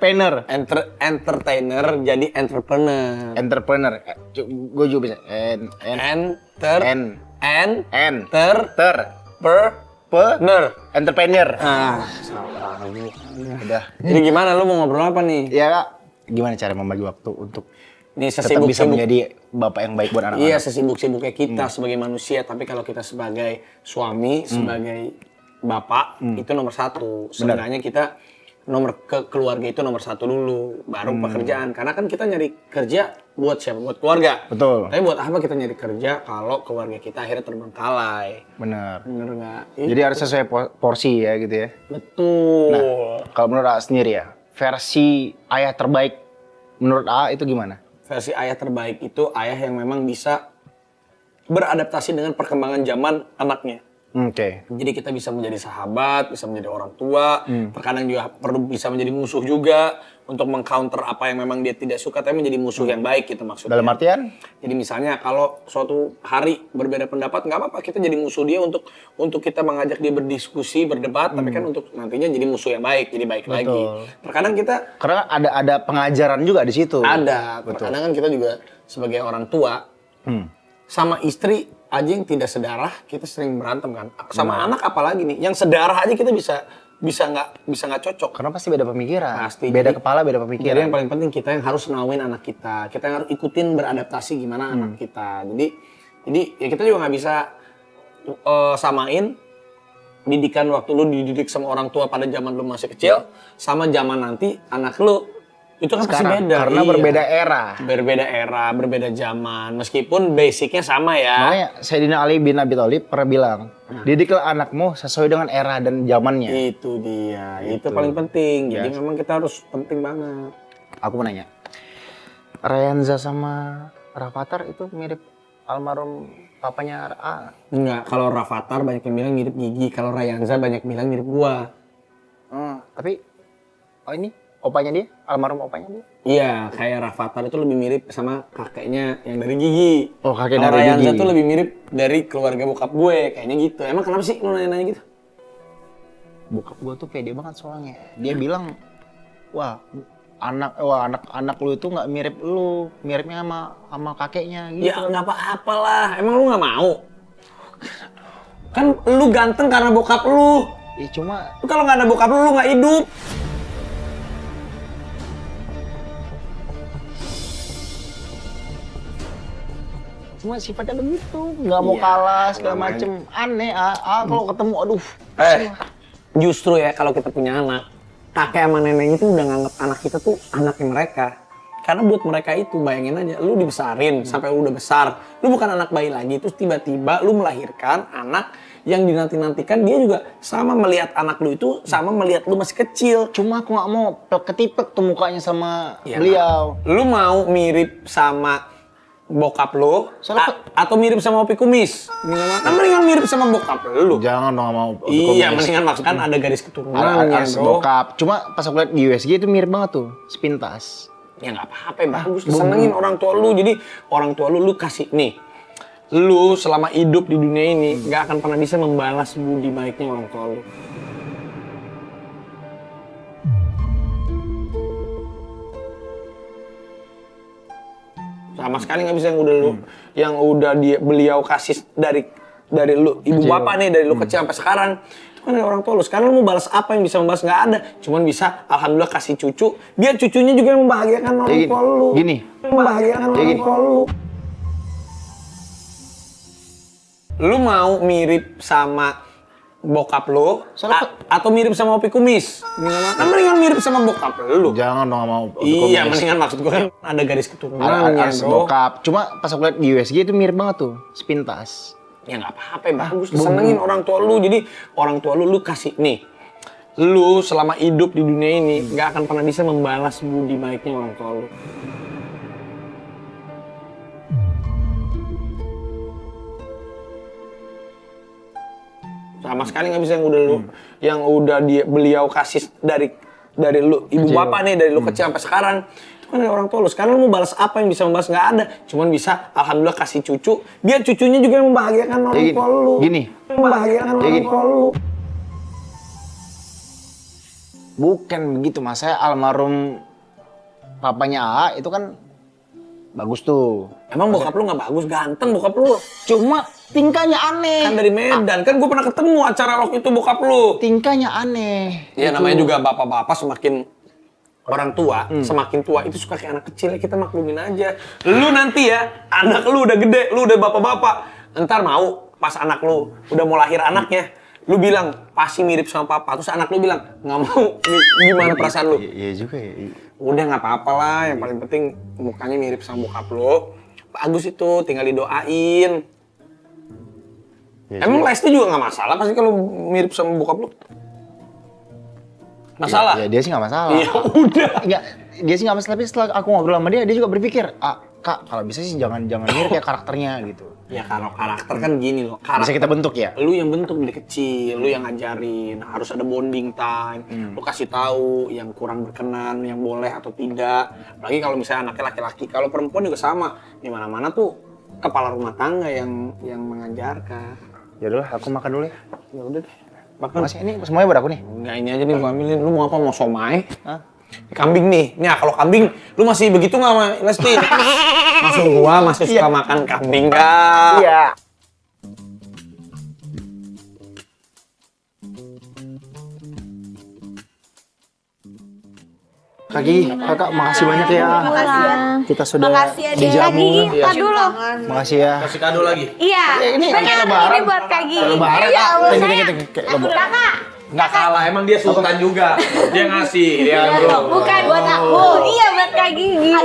Entrepreneur. Entertainer jadi entrepreneur. Entrepreneur. Gue juga bisa. Entrepreneur. Udah. Jadi gimana lu mau ngobrol apa nih? Ya, gimana cara membagi waktu untuk tetap Sesibuk bisa menjadi bapak yang baik buat anak-anak? Iya, sesibuk-sibuknya kita sebagai manusia, tapi kalau kita sebagai suami, sebagai bapak, itu nomor satu. Sebenarnya kita keluarga itu nomor satu dulu, baru pekerjaan. Karena kan kita nyari kerja buat siapa? Buat keluarga. Betul. Tapi buat apa kita nyari kerja kalau keluarga kita akhirnya terbengkalai? Bener nggak? Jadi harus sesuai porsi ya gitu ya. Betul. Nah, kalau menurut A sendiri ya, versi ayah terbaik menurut A itu gimana? Versi ayah terbaik itu ayah yang memang bisa beradaptasi dengan perkembangan zaman anaknya. Oke. Jadi kita bisa menjadi sahabat, bisa menjadi orang tua, terkadang juga perlu bisa menjadi musuh juga untuk meng-counter apa yang memang dia tidak suka, tapi menjadi musuh yang baik gitu maksudnya. Dalam artian? Jadi misalnya kalau suatu hari berbeda pendapat, nggak apa-apa kita jadi musuh dia untuk kita mengajak dia berdiskusi, berdebat, tapi kan untuk nantinya jadi musuh yang baik, jadi baik lagi. Terkadang kita karena ada pengajaran juga di situ. Ada. Terkadang kan kita juga sebagai orang tua sama istri aja yang tidak sedarah kita sering berantem kan. Sama anak apalagi nih, yang sedarah aja kita bisa nggak cocok. Karena pasti beda pemikiran. Pasti. Beda kepala, beda pemikiran. Jadi yang paling penting kita yang harus ngawin anak kita. Kita yang harus ikutin beradaptasi gimana anak kita. Jadi ya kita juga nggak bisa samain didikan waktu lu dididik sama orang tua pada zaman lu masih kecil sama zaman nanti anak lu. Itu kan sekarang, pasti beda. Karena berbeda era. Berbeda era, berbeda zaman. Meskipun basicnya sama ya. Makanya Sayyidina Ali bin Abi Thalib pernah bilang, didiklah anakmu sesuai dengan era dan zamannya. Itu dia. Itu paling penting. Jadi memang kita harus penting banget. Aku mau nanya, Rayanza sama Rafathar itu mirip almarhum papanya A? Enggak, kalau Rafathar banyak yang bilang mirip Gigi. Kalau Rayanza banyak bilang mirip gua. Tapi, ini opanya dia? Almarhum opanya dia? Iya, kayak Rafathar itu lebih mirip sama kakeknya yang dari Gigi. Oh, kakek dari Gigi. Rayanza tuh lebih mirip dari keluarga bokap gue, kayaknya gitu. Emang kenapa sih lu nanya-nanya gitu? Bokap gue tuh pede banget soalnya. Dia bilang, anak lu itu nggak mirip lu, miripnya sama kakeknya gitu. Ya nggak apa-apalah, emang lu nggak mau? Kan lu ganteng karena bokap lu. Ya cuma Lu kalau nggak ada bokap lu nggak hidup. Cuma sifatnya begitu, nggak mau kalah segala macem. Aneh, kalau ketemu, aduh. Justru ya kalau kita punya anak, kakek sama neneknya itu udah nganggep anak kita tuh anaknya mereka. Karena buat mereka itu, bayangin aja, lu dibesarin sampai lu udah besar. Lu bukan anak bayi lagi, terus tiba-tiba lu melahirkan anak yang dinanti-nantikan. Dia juga sama melihat anak lu itu, sama melihat lu masih kecil. Cuma aku nggak mau ketipek tuh mukanya sama beliau. Lu mau mirip sama bokap lu atau mirip sama Opi Kumis? Mendingan mirip sama bokap lu. Jangan dong, mau. Iya, mendingan maksudkan ada garis keturunan ada bro. bokap. Cuma pas aku lihat di USG itu mirip banget tuh, sepintas. Ya nggak apa-apa, bagus. Senengin orang tua lu. Jadi orang tua lu kasih nih. Lu selama hidup di dunia ini nggak akan pernah bisa membalas budi baiknya orang tua lu. Sama sekali nggak bisa yang udah beliau kasih dari lu ibu bapak nih, dari lu kecil sampai sekarang. Itu kan dari orang tua lu. Sekarang lu mau balas apa yang bisa membalas? Nggak ada. Cuman bisa alhamdulillah kasih cucu, biar cucunya juga yang membahagiakan orang tua lu. Membahagiakan orang tua lu. Lu mau mirip sama bokap lu atau mirip sama Opi Kumis? Mendingan mirip sama bokap lu. Jangan dong, mau. Iya, mendingan maksud gua kan ada garis keturunan ada bro. bokap. Cuma pas aku lihat di USG itu mirip banget tuh, sepintas. Ya nggak apa-apa, bagus. Senengin orang tua lu. Jadi orang tua lu kasih nih. Lu selama hidup di dunia ini nggak akan pernah bisa membalas budi baiknya orang tua lu. Sama sekali nggak bisa yang udah beliau kasih dari lu ibu bapak nih, dari lu kecil sampai sekarang. Itu kan dari orang tua lu. Sekarang lu mau balas apa yang bisa membalas? Nggak ada. Cuman bisa alhamdulillah kasih cucu, biar cucunya juga yang membahagiakan orang tua lu. Membahagiakan orang tua lu. Bukan begitu mas, saya almarhum papanya AA itu kan bagus tuh. Emang bokap lu nggak bagus, ganteng bokap lu. Cuma tingkahnya aneh. Kan dari Medan, kan gue pernah ketemu acara waktu itu bokap lu. Tingkahnya aneh. Ya namanya juga bapak-bapak semakin orang tua, semakin tua itu suka kayak anak kecil, kita maklumin aja. Lu nanti ya, anak lu udah gede, lu udah bapak-bapak. Ntar mau pas anak lu udah mau lahir anaknya, lu bilang pasti mirip sama papa. Terus anak lu bilang nggak mau, gimana perasaan lu? Iya juga ya. Udah nggak apa-apa lah, yang paling penting mukanya mirip sama bokap lu. Bagus itu, tinggal didoain. Ya, Emang Lesti juga nggak masalah pasti kalau mirip sama bokap lu? Masalah? Ya, dia sih nggak masalah. Ya udah. Enggak, dia sih nggak masalah. Tapi setelah aku ngobrol sama dia juga berpikir, kak kalau bisa sih jangan mirip kayak karakternya gitu. Ya kalau karakter kan gini loh. Bisa kita bentuk ya. Lu yang bentuk dari kecil, lu yang ngajarin, harus ada bonding time. Lu kasih tahu yang kurang berkenan, yang boleh atau tidak. Apalagi kalau misalnya anaknya laki-laki, kalau perempuan juga sama. Di mana-mana tuh kepala rumah tangga yang mengajarkan. Ya udahlah, aku makan dulu ya. Ya udah deh. Makan. Makasih, ini semuanya buat aku nih. Enggak, ini aja nih gua ambilin. Lu mau apa? Mau somai? Hah? Kambing nih. Nah, kalau kambing lu masih begitu nggak sama Lesti? Masuk gua masih suka makan kambing nggak? Iya. Kakak, makasih banyak ya. Makasih ya. Kita sudah Makasih ya, Dek. dijamu. Kak Gigi, tar dulu. Makasih ya. Kasih kado lagi. Iya. Ini benar. kayak lebaran. Ini buat Kak Gigi. Lebaran. Iya, buat Thank you, saya. thank you. Kayak lebaran. Kakak. Nggak kalah, emang dia sultan juga. Dia ngasih. Dia Bukan buat aku. Iya, buat Kak Gigi. Iya,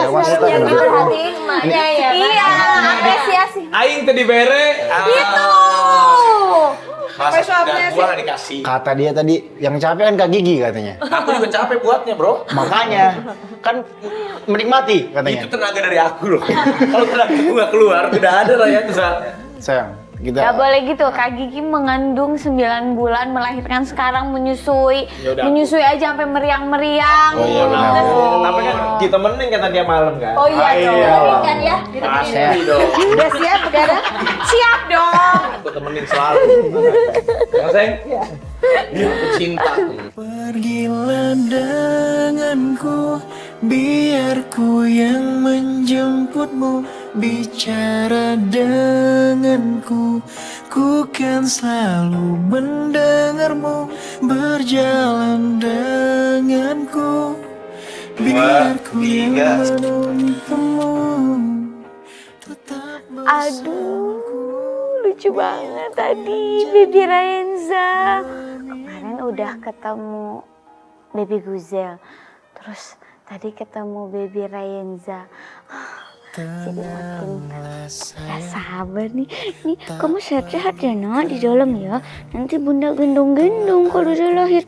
maksudnya Yang begitu. diperhatiin emaknya ya. Iya, apresiasi. Aing tadi bere. Gitu. Sampai suapnya sih. Gua nggak dikasih. Kata dia tadi, yang capek kan Kak Gigi katanya. Aku juga capek buatnya, bro. Makanya, kan menikmati katanya. Itu tenaga dari aku loh. Kalau tenaga aku nggak keluar, udah ada lah ya tuh. Sayang, kita... Gak boleh gitu, Kak Gigi mengandung 9 bulan, melahirkan sekarang, menyusui. Yaudah. Menyusui aja sampai meriang-meriang. Oh iya benar. Tapi kan ditemenin kata dia malam kan. Oh iya dong, iya. kan ya? Pasti dong. Udah siap, Bedara? Siap dong. Aku temenin selalu. Ya, Seng? Dia cinta. Pergilah denganku, biar ku yang menjemputmu. Bicara denganku, ku kan selalu mendengarmu. Berjalan denganku, biar ku yang menuntunmu. Tetap Aduh, lucu banget tadi Baby Raenza. Kemarin udah ketemu Baby Guzel, terus tadi ketemu Baby Raenza. Jadi makin gak sabar nih. Nih, kamu sehat-sehat ya nak di dalam ya. Nanti bunda gendong-gendong kalau udah lahir.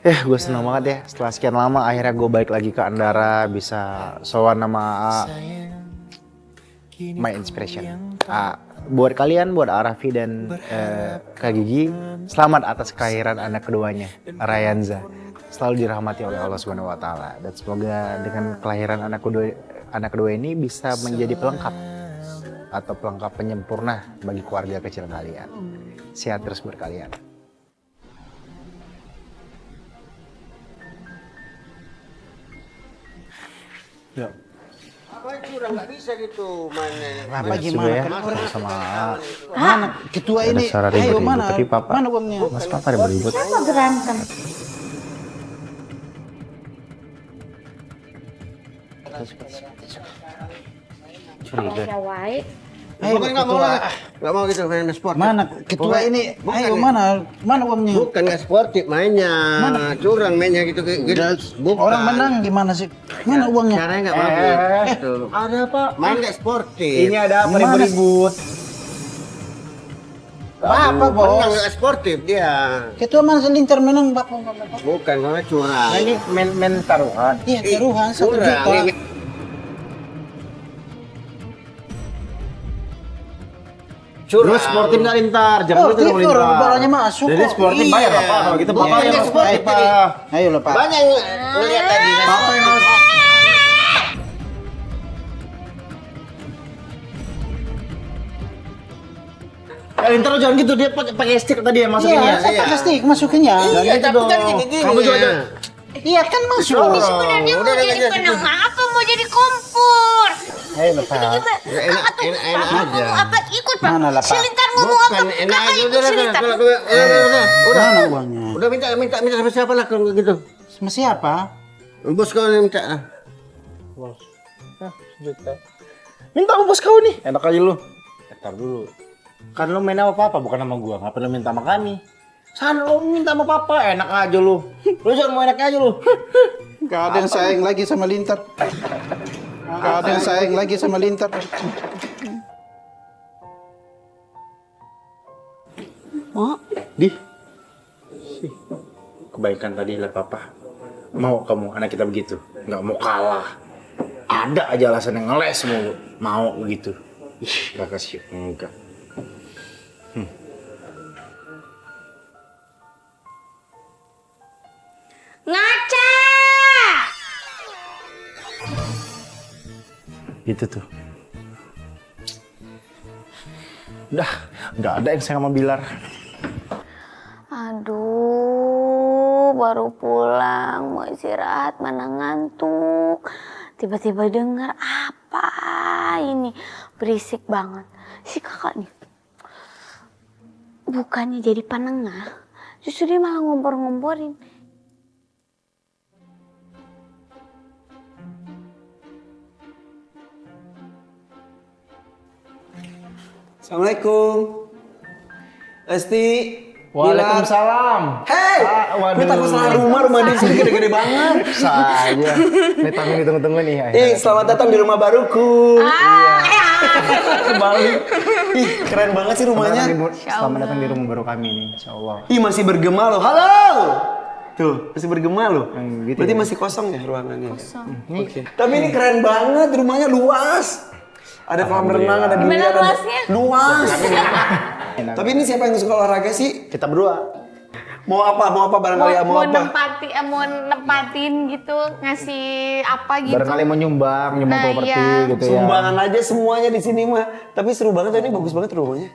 Gue senang banget ya, setelah sekian lama akhirnya gue balik lagi ke Andara, bisa sowan nama My Inspiration. Buat kalian, buat Arafi dan Kak Gigi, selamat atas kelahiran anak keduanya, Rayanza. Selalu dirahmati oleh Allah Subhanahu wa taala, dan semoga dengan kelahiran anak kedua ini bisa menjadi pelengkap atau pelengkap penyempurna bagi keluarga kecil kalian. Sehat terus buat kalian. Ya. Apa curang nggak bisa gitu mainnya. Apa Beres gimana? juga ya, Kenapa? sama Mana ketua ada ini? suara Ayo ribut-ribut, mana? tapi papa, Mana uangnya? mas papa ada beribut. Kenapa berantem? Curiga. Ayo Bukan nggak mau ketua. lah. Nggak mau gitu main sport. Mana ketua Bukan. ini? Bukan Ayo nih. mana? Mana uangnya? Bukan nggak sportif mainnya. Curang mainnya gitu. Bukan. Orang menang gimana sih? Mana uangnya? Caranya nggak bagus. Gitu. Ada apa? Main nggak sportif. Ini ada apa Gimana? ribut-ribut? Apa Menang bos? nggak sportif dia. Ketua mana selincar menang bapak? Bukan karena curang. Nah, ini main taruhan. Iya taruhan 1 Curang. juta. Ini Lu sportif nggak lintar? Jangan Oh, gitu dong, tidur, lintar. bolanya masuk Jadi kok. sportif Iya. bayar apa? Kalau gitu Bukan papa yang nggak harus sportif bayar, tadi. Pak. Ayo lah pak. banyak yang ngeliat tadi. Papa yang harus. Lintar jangan gitu, dia pakai stick tadi ya masukinnya. Iya, saya pakai stick masukinnya. Iya, gitu tapi dong. kan kayak gini. Kamu juga ada. Iya kan masuk. Sebenarnya mau jadi penengah apa mau jadi kompor? Hei, Bapak. Enak aja. Apa ikut Pak? Mana lah, Pak? Si Lintar ngomong apa? Bukan, enak Kakak aja ikut udah si lah. Lintar. Udah. Mana uangnya? Udah minta sama siapa lah kalau gitu. Sama siapa? Bos kau yang minta lah. Minta sama bos kau nih. Enak aja lu. Ntar dulu. Kan lu main sama papa bukan sama gua. Ngapain lu minta sama kami? Sana lu minta sama papa, enak aja lu. Lu jangan mau enak aja lu. Gak ada yang sayang lagi sama Lintar. Gak ada yang sayang lagi sama Lintar. Di. Kebaikan tadi lah papa. Mau kamu anak kita begitu? Nggak mau kalah. Ada aja alasan yang ngeles mulu. Mau begitu. Ih, kakak sih enggak. Ngaca! Gitu tuh. Udah, nggak ada yang sayang sama Bilar. Aduh, baru pulang, mau istirahat, mana ngantuk. Tiba-tiba dengar apa ini, berisik banget. Si kakak nih, bukannya jadi penengah, justru dia malah ngompor-ngomporin. Assalamualaikum. Esti. Waalaikumsalam. Hei, waduh. gue takut salah rumah di sini gede-gede banget. Saja. Nih tamu ditunggu-tunggu nih. Selamat datang di rumah baruku. Kembali. Ih, keren banget sih rumahnya. Selamat datang di rumah baru kami nih, insya Allah. Ih, masih bergema loh. Halo. Tuh, masih bergema loh. Gitu Berarti ya. masih kosong ya ruangannya? Kosong. Oke. Tapi ini keren banget, rumahnya luas. Ada kolam renang, ada Gimana biliar, ada luasnya? luas. Tapi ini siapa yang suka olahraga sih? Kita berdua. Mau apa barangkali ya, mau apa? Mau nempatin gitu, ngasih apa gitu. Barangkali mau nyumbang Nah, properti iya. gitu ya. Sumbangan aja semuanya di sini mah. Tapi seru banget, ini bagus banget rumahnya.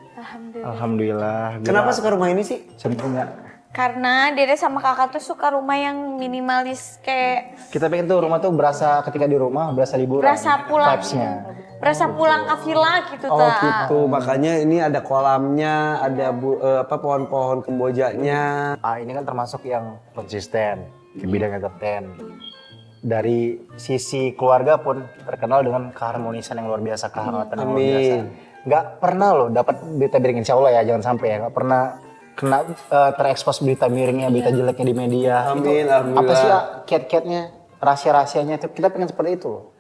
Alhamdulillah. Kenapa suka rumah ini sih? Saya punya. Karena Dede sama kakak tuh suka rumah yang minimalis kayak Kita pengen tuh rumah tuh berasa ketika di rumah berasa liburan. berasa pulang, Vibes-nya. berasa pulang ke villa gitu Oh ta. gitu, makanya ini ada kolamnya, ada pohon-pohon kembojanya. Ini kan termasuk yang konsisten di bidang entertain. Dari sisi keluarga pun terkenal dengan keharmonisan yang luar biasa, kehangatan yang luar biasa. Nggak pernah loh dapat berita miring, insya Allah ya, jangan sampai ya. Nggak pernah kena terekspos berita miringnya, berita jeleknya di media. Amin, Itu alhamdulillah. apa sih ya, kiat-kiatnya, rahasia-rahasianya itu kita pengen seperti itu loh.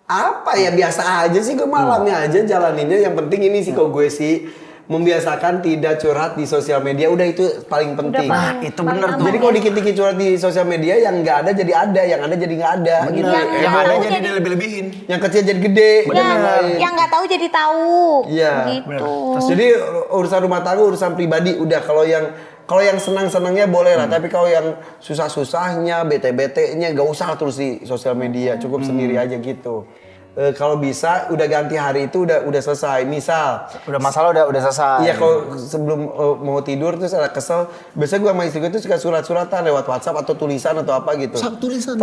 Apa ya, biasa aja sih, gue malamnya aja jalaninnya. Yang penting ini sih kok gue sih membiasakan tidak curhat di sosial media, udah itu paling penting. Nah, itu bener tuh. Jadi kalau dikit-dikit curhat di sosial media, yang nggak ada jadi ada, yang ada jadi nggak ada. Gitu. Yang ada jadi dilebih-lebihin. Yang kecil jadi gede. Yang nggak tahu jadi tahu. Iya. Gitu. Jadi urusan rumah tangga, urusan pribadi udah. Kalau yang senang-senangnya boleh lah, tapi kalau yang susah-susahnya, bete-betenya gak usah terus di sosial media, cukup sendiri aja gitu. Kalau bisa udah ganti hari itu udah selesai. Misal Udah masalah udah selesai. iya, kalau sebelum mau tidur terus ada kesel, biasanya gue sama istri gue tuh suka surat-suratan lewat WhatsApp atau tulisan atau apa gitu. Tulisan.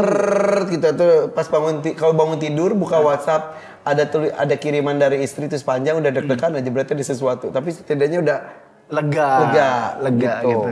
Gitu tuh pas kalau bangun tidur buka WhatsApp ada kiriman dari istri terus panjang udah deg-degan aja, berarti ada sesuatu. Tapi setidaknya udah lega lega gitu. gitu.